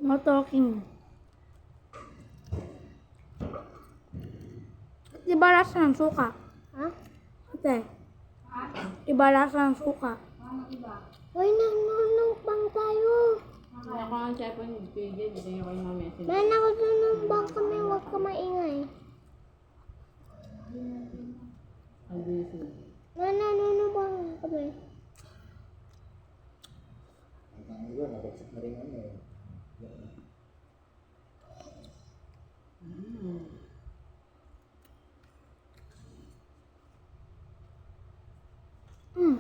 No talking. Diba lasa ng suka? Ha? Ate. Diba lasa ng suka? Uy, nanunubang tayo. Kaya ko ang cellphone ni PJ, hindi ko yung message. Man, ako nanunubang kami. Huwag ka maingay. Ang busy. Man, nanunubang kami.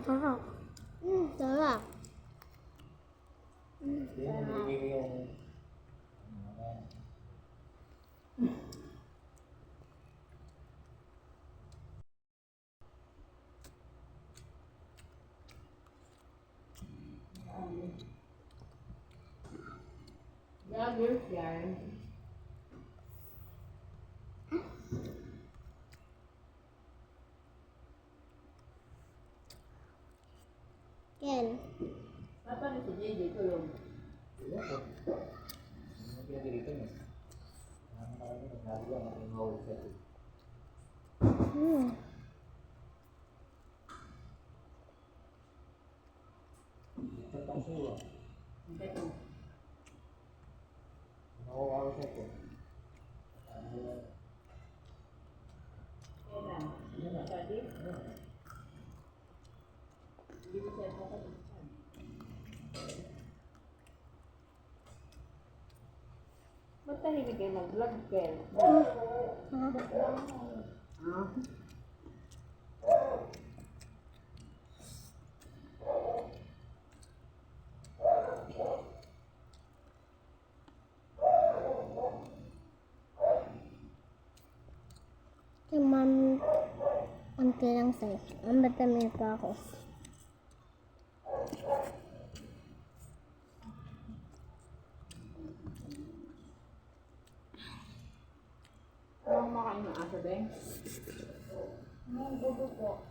Sarap. Sarap. Vloggers yan. Ken. Papa ni si JJ tulog. Ba't tahimik kayo mag-vlog, Kel? Ah? Cuman konti lang sa'yo. Ang batamin pa ako. Ano makain ng aso, Beng? Ang gusto ko.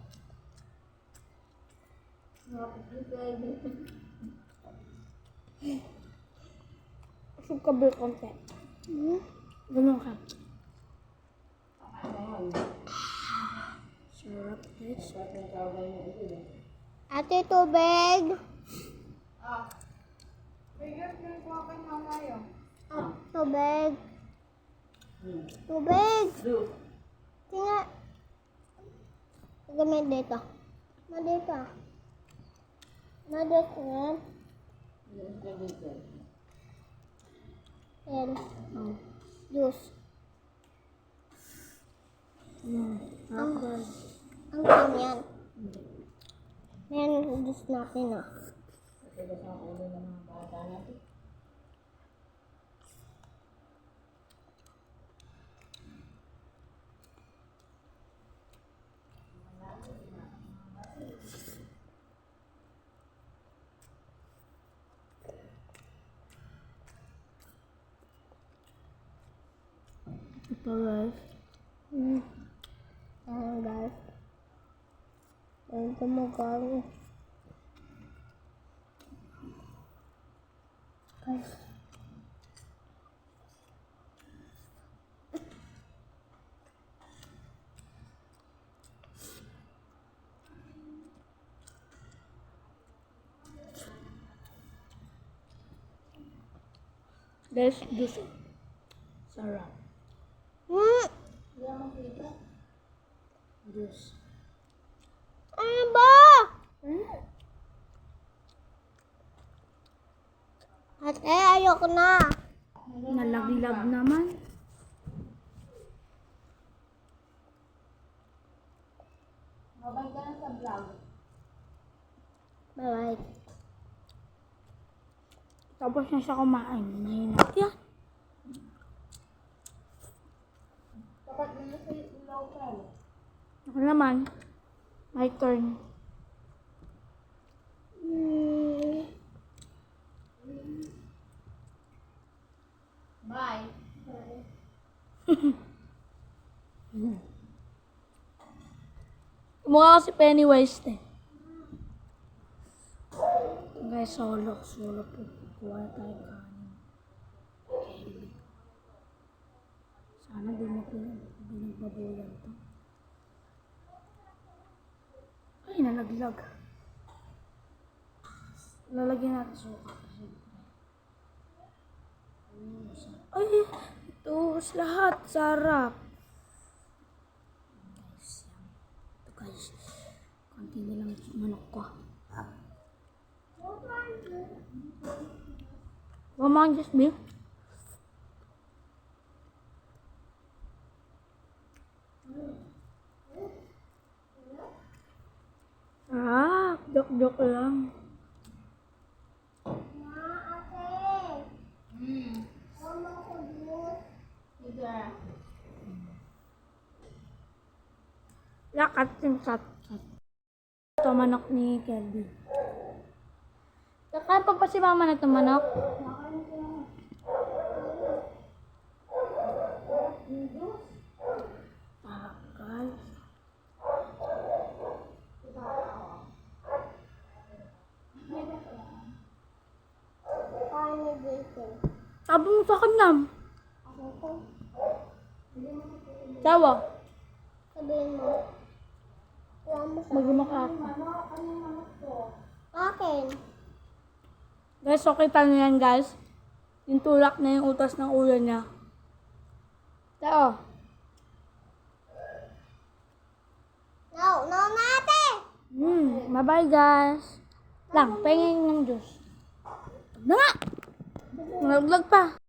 Busog ka ba konti? Ganun ka. Sarap guys. Ate, tubig. Tubig. Tubig. Juice. Tinga. Gamit dito. Dito. Dito nga. Yan. Juice. Sarap guys. Ang kam yan. Yan, juice natin ah. Kasi sa ulo ng mga bata natin. Ito guys. Guys. Ito mo gawin. Guys. Guys, juice. Sarap. Juice. Ano ba? Ate, ayoko na. Nalaglag naman. Mabay ka na sa vlog. Bye-bye. Tapos na siya kumain. Nahinat yan. Dapat mo na sa ilaw, Kel. Ako naman. My turn. Bye. Mukha kasi Pennywise eh. Guys, solo po. Kuha tayo kanin. Sana di mo pinagbabuyan to. Ay, nalaglag. Lalagyan natin suka. Ay, ito lahat. Sarap. Ito guys. Konti na lang yung manok ko. Mama, just me. Joke lang. Lakat yung kat. Ito manok ni Kelby. Kakain pa si mama na ito manok? Guys. Paano dito? Sabi mo sa kanya. Tawa. Sabihin mo. Kuha mo sa Maglumak ako. akin. Guys, so kita nyo yan guys. Yung tulak na yung utas ng ulo niya. Tao. No, nate! Bye-bye guys. Lang, pahingin ng juice. Na nga! Nalaglag pa.